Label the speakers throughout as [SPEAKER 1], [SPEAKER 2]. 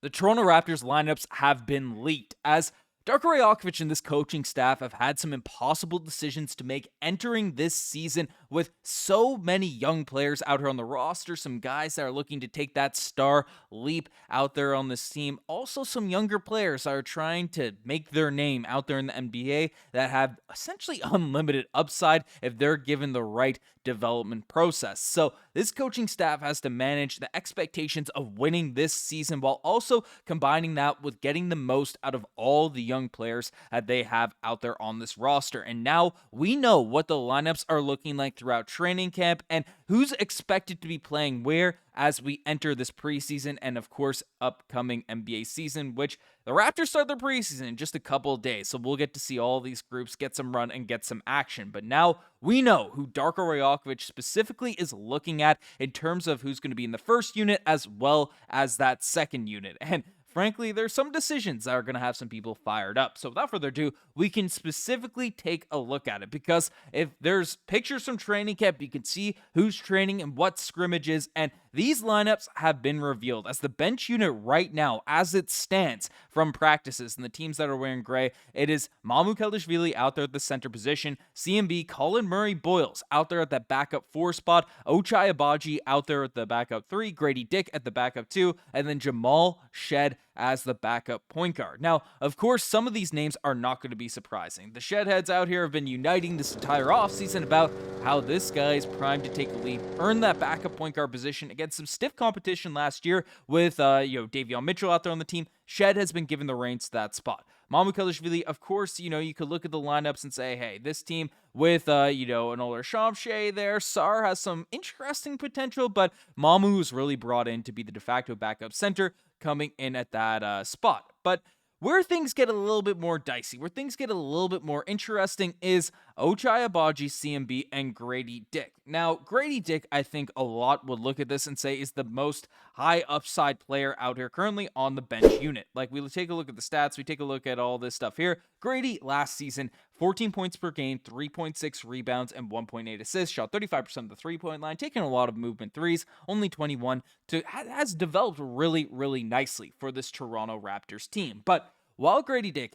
[SPEAKER 1] The Toronto Raptors lineups have been leaked as Darko Rajaković and this coaching staff have had some impossible decisions to make entering this season with so many young players out here on the roster, some guys that are looking to take that star leap out there on this team. Also, some younger players that are trying to make their name out there in the NBA that have essentially unlimited upside if they're given the right development process. So this coaching staff has to manage the expectations of winning this season while also combining that with getting the most out of all the young players that they have out there on this roster. And now we know what the lineups are looking like throughout training camp and who's expected to be playing where as we enter this preseason and, of course, upcoming NBA season, which the Raptors start their preseason in just a couple of days. So we'll get to see all these groups get some run and get some action. But now we know who Darko Rajaković specifically is looking at in terms of who's going to be in the first unit as well as that second unit. And frankly, there's some decisions that are going to have some people fired up. So without further ado, we can specifically take a look at it because if there's pictures from training camp, you can see who's training and what scrimmages, and these lineups have been revealed as the bench unit right now, as it stands from practices and the teams that are wearing gray. It is Mamoukelashvili out there at the center position, CMB Colin Murray-Boyles out there at that backup 4 spot, Ochai Agbaji out there at the backup 3, Grady Dick at the backup 2, and then Jamal Shead as the backup point guard. Now, of course, some of these names are not going to be surprising. The Shedheads out here have been uniting this entire offseason about how this guy is primed to take a leap, earn that backup point guard position against some stiff competition last year with Davion Mitchell out there on the team. Shead has been given the reins to that spot. Mamoukelashvili, of course, you could look at the lineups and say, hey, this team with, an older Shamshay there, Sar has some interesting potential, but Mamu was really brought in to be the de facto backup center coming in at that spot. But where things get a little bit more dicey, where things get a little bit more interesting is Ochai Agbaji, CMB, and Grady Dick. Now, Grady Dick, I think a lot would look at this and say is the most high upside player out here currently on the bench unit. Like, we take a look at the stats, we take a look at all this stuff here. Grady, last season, 14 points per game, 3.6 rebounds, and 1.8 assists, shot 35% of the three-point line, taking a lot of movement threes, only 21, has developed really, really nicely for this Toronto Raptors team. But while Grady Dick,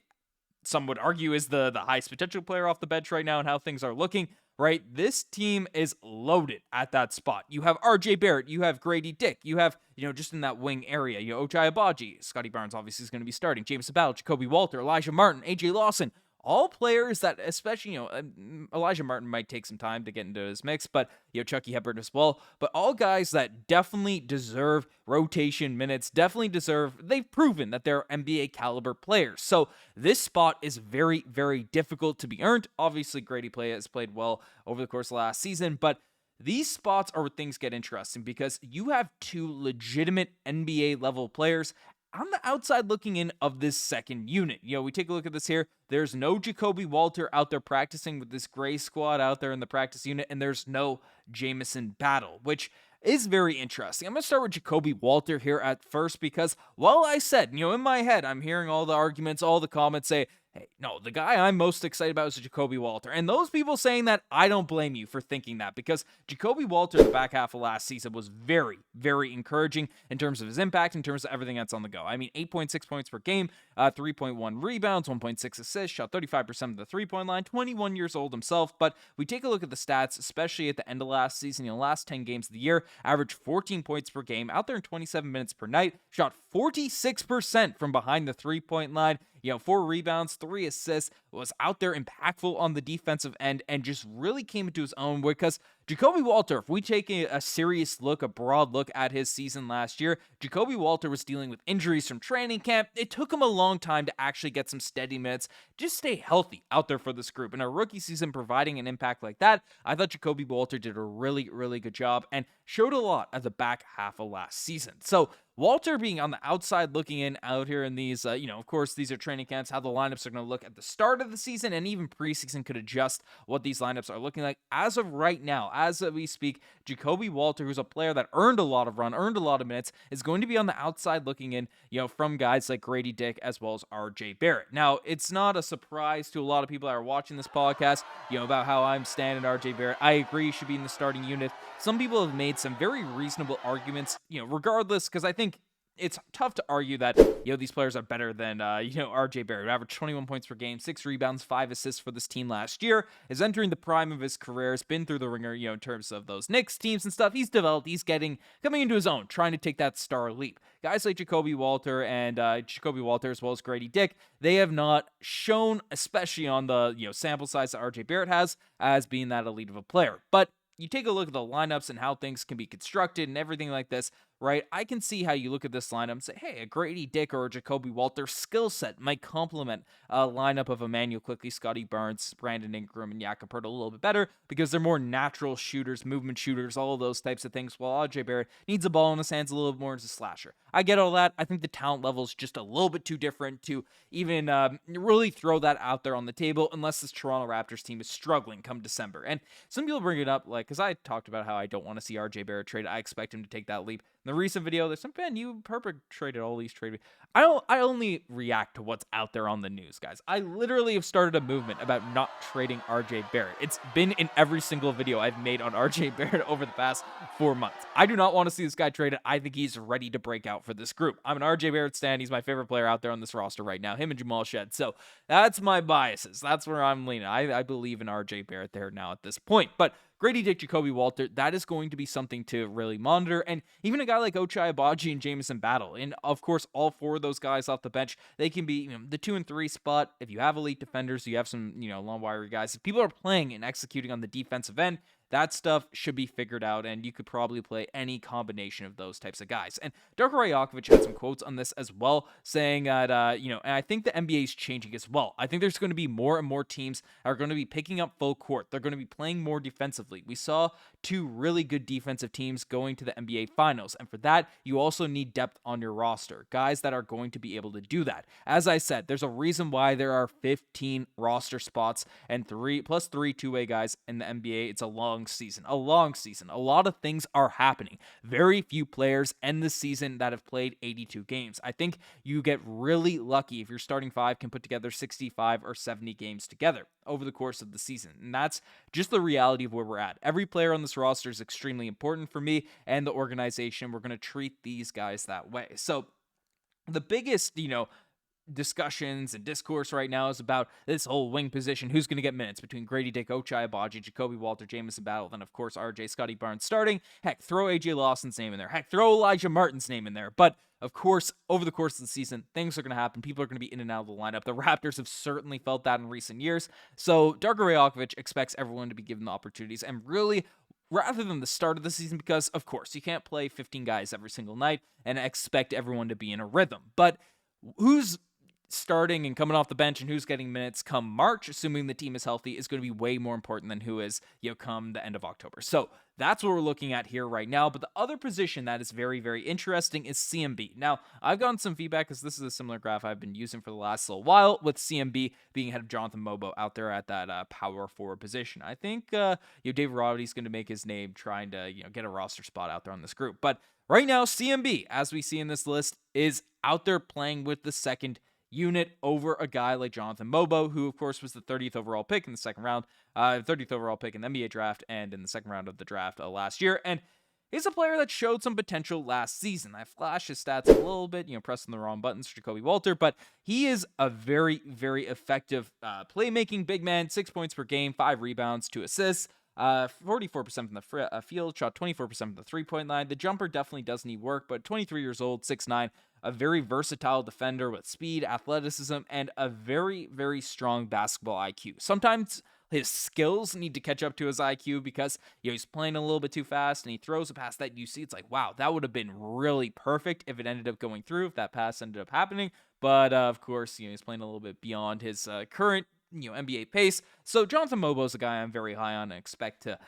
[SPEAKER 1] some would argue, is the highest potential player off the bench right now and how things are looking, right? This team is loaded at that spot. You have RJ Barrett, you have Grady Dick, you have, just in that wing area, Ochai Agbaji, Scottie Barnes obviously is going to be starting, James Battle, Jacoby Walter, Elijah Martin, AJ Lawson, all players that, especially, Elijah Martin might take some time to get into his mix, but, Chucky Hepburn as well, but all guys that definitely deserve rotation minutes, they've proven that they're NBA caliber players. So this spot is very, very difficult to be earned. Obviously, Grady has played well over the course of last season, but these spots are where things get interesting because you have two legitimate NBA level players on the outside looking in of this second unit. We take a look at this here. There's no Jacoby Walter out there practicing with this gray squad out there in the practice unit, and there's no Jamison Battle, which is very interesting. I'm going to start with Jacoby Walter here at first because while I said, in my head, I'm hearing all the arguments, all the comments say, hey, no, the guy I'm most excited about is Jacoby Walter. And those people saying that, I don't blame you for thinking that because Jacoby Walter in the back half of last season was very, very encouraging in terms of his impact, in terms of everything that's on the go. I mean, 8.6 points per game, 3.1 rebounds, 1.6 assists, shot 35% of the three-point line, 21 years old himself. But we take a look at the stats, especially at the end of last season, last 10 games of the year, averaged 14 points per game, out there in 27 minutes per night, shot 46% from behind the three-point line, 4 rebounds, 3 assists, was out there impactful on the defensive end and just really came into his own because Jacoby Walter, if we take a serious look, a broad look at his season last year, Jacoby Walter was dealing with injuries from training camp. It took him a long time to actually get some steady minutes, just stay healthy out there for this group. In a rookie season providing an impact like that, I thought Jacoby Walter did a really, really good job and showed a lot at the back half of last season. So Walter being on the outside looking in out here in these, of course, these are training camps, how the lineups are going to look at the start of the season, and even preseason could adjust what these lineups are looking like. As of right now, as we speak, Jacoby Walter, who's a player that earned a lot of run, earned a lot of minutes, is going to be on the outside looking in, from guys like Grady Dick as well as RJ Barrett. Now, it's not a surprise to a lot of people that are watching this podcast, about how I'm standing RJ Barrett. I agree he should be in the starting unit. Some people have made some very reasonable arguments, regardless, because I think it's tough to argue that, these players are better than, RJ Barrett, who averaged 21 points per game, 6 rebounds, 5 assists for this team last year, is entering the prime of his career, has been through the ringer, in terms of those Knicks teams and stuff. He's developed, he's coming into his own, trying to take that star leap. Guys like Jacoby Walter as well as Grady Dick, they have not shown, especially on the, sample size that RJ Barrett has, as being that elite of a player. But you take a look at the lineups and how things can be constructed and everything like this, right? I can see how you look at this lineup and say, hey, a Grady Dick or a Jacoby Walter skill set might complement a lineup of Immanuel Quickley, Scottie Barnes, Brandon Ingram, and Jakob Poeltl a little bit better because they're more natural shooters, movement shooters, all of those types of things, while RJ Barrett needs a ball in his hands a little bit more as a slasher. I get all that. I think the talent level is just a little bit too different to even really throw that out there on the table unless this Toronto Raptors team is struggling come December. And some people bring it up, because I talked about how I don't want to see RJ Barrett trade. I expect him to take that leap. In the recent video, there's some fan, you perpetrated all these trade. I only react to what's out there on the news, guys. I literally have started a movement about not trading RJ Barrett. It's been in every single video I've made on RJ Barrett over the past 4 months. I do not want to see this guy traded. I think he's ready to break out for this group. I'm an RJ Barrett stan. He's my favorite player out there on this roster right now, him and Jamal Shead. So that's my biases. That's where I'm leaning. I believe in RJ Barrett there now at this point. But Grady Dick, Jacoby Walter, that is going to be something to really monitor. And even a guy like Ochai Agbaji and Jamison Battle. And of course, all 4 of those guys off the bench, they can be the 2 and 3 spot. If you have elite defenders, you have some, long wiry guys. If people are playing and executing on the defensive end, that stuff should be figured out, and you could probably play any combination of those types of guys. And Darko Rajaković had some quotes on this as well, saying that, and I think the NBA is changing as well. I think there's going to be more and more teams are going to be picking up full court. They're going to be playing more defensively. We saw 2 really good defensive teams going to the NBA Finals, and for that, you also need depth on your roster. Guys that are going to be able to do that. As I said, there's a reason why there are 15 roster spots and 3 two-way guys in the NBA. It's a long season. A lot of things are happening. Very few players end the season that have played 82 games. I think you get really lucky if your starting 5 can put together 65 or 70 games together over the course of the season. And that's just the reality of where we're at. Every player on this roster is extremely important for me and the organization. We're going to treat these guys that way. So the biggest, discussions and discourse right now is about this whole wing position. Who's going to get minutes between Grady Dick, Ochai Agbaji, Jacoby Walter, Jamison Battle, then of course RJ, Scottie Barnes starting. Heck, throw AJ Lawson's name in there. Heck, throw Elijah Martin's name in there. But of course, over the course of the season, things are going to happen. People are going to be in and out of the lineup. The Raptors have certainly felt that in recent years. So Darko Rajaković expects everyone to be given the opportunities, and really, rather than the start of the season, because of course you can't play 15 guys every single night and expect everyone to be in a rhythm. But who's starting and coming off the bench and who's getting minutes come March, assuming the team is healthy, is going to be way more important than who is, come the end of October. So that's what we're looking at here right now. But the other position that is very, very interesting is CMB. Now, I've gotten some feedback because this is a similar graph I've been using for the last little while, with CMB being ahead of Jonathan Mobo out there at that power forward position. I think David Roddy's going to make his name trying to get a roster spot out there on this group. But right now, CMB, as we see in this list, is out there playing with the second unit over a guy like Jonathan Mobo, who of course was the 30th overall pick in the second round, 30th overall pick in the NBA draft and in the second round of the draft last year. And he's a player that showed some potential last season. I flashed his stats a little bit, pressing the wrong buttons for Jacoby Walter, but he is a very, very effective playmaking big man, 6 points per game, 5 rebounds, 2 assists. 44% from the field, shot 24% from the three-point line. The jumper definitely does need work, but 23 years old, 6'9", a very versatile defender with speed, athleticism, and a very, very strong basketball IQ. Sometimes his skills need to catch up to his IQ because he's playing a little bit too fast, and he throws a pass that you see, it's like, wow, that would have been really perfect if it ended up going through, if that pass ended up happening. But of course, he's playing a little bit beyond his current NBA pace. So Jonathan Mobo is a guy I'm very high on and expect to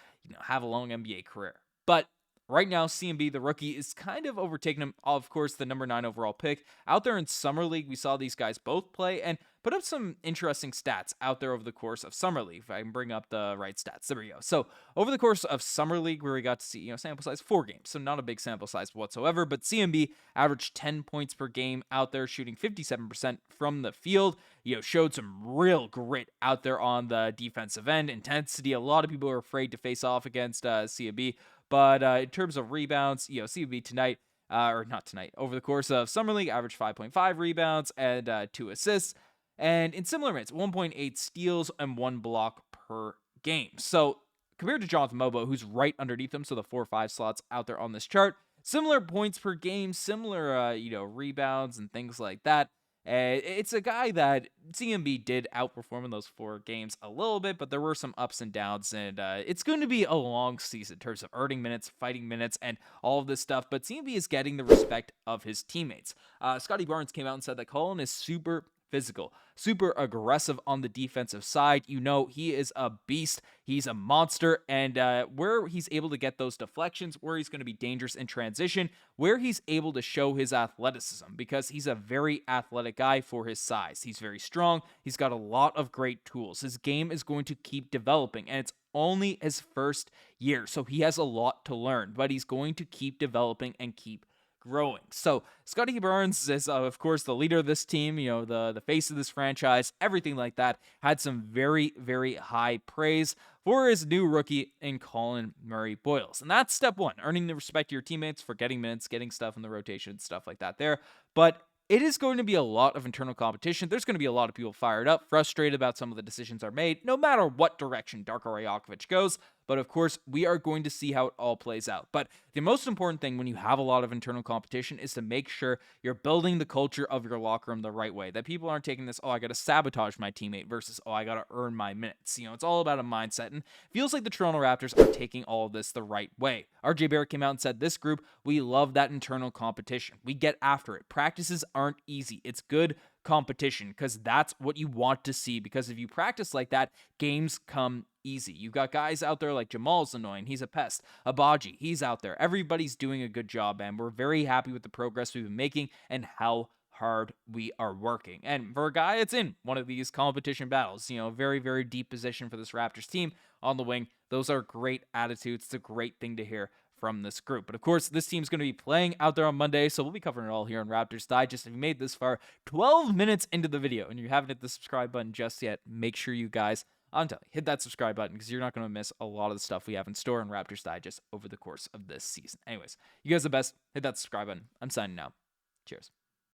[SPEAKER 1] have a long NBA career. But right now, CMB, the rookie, is kind of overtaking him. Of course, the number 9 overall pick. Out there in Summer League, we saw these guys both play and put up some interesting stats out there over the course of Summer League. If I can bring up the right stats. There we go. So over the course of Summer League, where we got to see, sample size 4 games. So not a big sample size whatsoever, but CMB averaged 10 points per game out there, shooting 57% from the field. Showed some real grit out there on the defensive end. Intensity. A lot of people are afraid to face off against CMB. But in terms of rebounds, CMB tonight, or not tonight, over the course of Summer League, averaged 5.5 rebounds and 2 assists. And in similar minutes, 1.8 steals and 1 block per game. So compared to Jonathan Mobo, who's right underneath him, so the 4 or 5 slots out there on this chart, similar points per game, similar, rebounds and things like that. It's a guy that CMB did outperform in those 4 games a little bit, but there were some ups and downs, and it's going to be a long season in terms of earning minutes, fighting minutes, and all of this stuff, but CMB is getting the respect of his teammates. Scottie Barnes came out and said that Colin is super physical, super aggressive on the defensive side. He is a beast. He's a monster. And where he's able to get those deflections, where he's going to be dangerous in transition, where he's able to show his athleticism, because he's a very athletic guy for his size. He's very strong. He's got a lot of great tools. His game is going to keep developing, and it's only his first year. So he has a lot to learn, but he's going to keep developing and keep growing. So Scottie Barnes is, of course, the leader of this team, the face of this franchise, everything like that. Had some very, very high praise for his new rookie in Colin Murray-Boyles. And that's step one, earning the respect of your teammates for getting minutes, getting stuff in the rotation, stuff like that there. But it is going to be a lot of internal competition. There's going to be a lot of people fired up, frustrated about some of the decisions are made, no matter what direction Darko Rajaković goes. But of course, we are going to see how it all plays out. But the most important thing when you have a lot of internal competition is to make sure you're building the culture of your locker room the right way. That people aren't taking this, I got to sabotage my teammate versus, I got to earn my minutes. It's all about a mindset. And it feels like the Toronto Raptors are taking all of this the right way. RJ Barrett came out and said, this group, we love that internal competition. We get after it. Practices aren't easy. It's good competition because that's what you want to see, because if you practice like that, games come easy. You've got guys out there like Jamal's annoying. He's a pest. Abaji, he's out there. Everybody's doing a good job, and we're very happy with the progress we've been making and how hard we are working. And for a guy that's in one of these competition battles, very, very deep position for this Raptors team on the wing, those are great attitudes. It's a great thing to hear from this group. But of course, this team's going to be playing out there on Monday, so we'll be covering it all here on Raptors Digest. If you made this far, 12 minutes into the video, and you haven't hit the subscribe button just yet, make sure you guys, I'm telling you, hit that subscribe button, because you're not going to miss a lot of the stuff we have in store in Raptors Digest over the course of this season. Anyways, you guys are the best. Hit that subscribe button. I'm signing out. Cheers.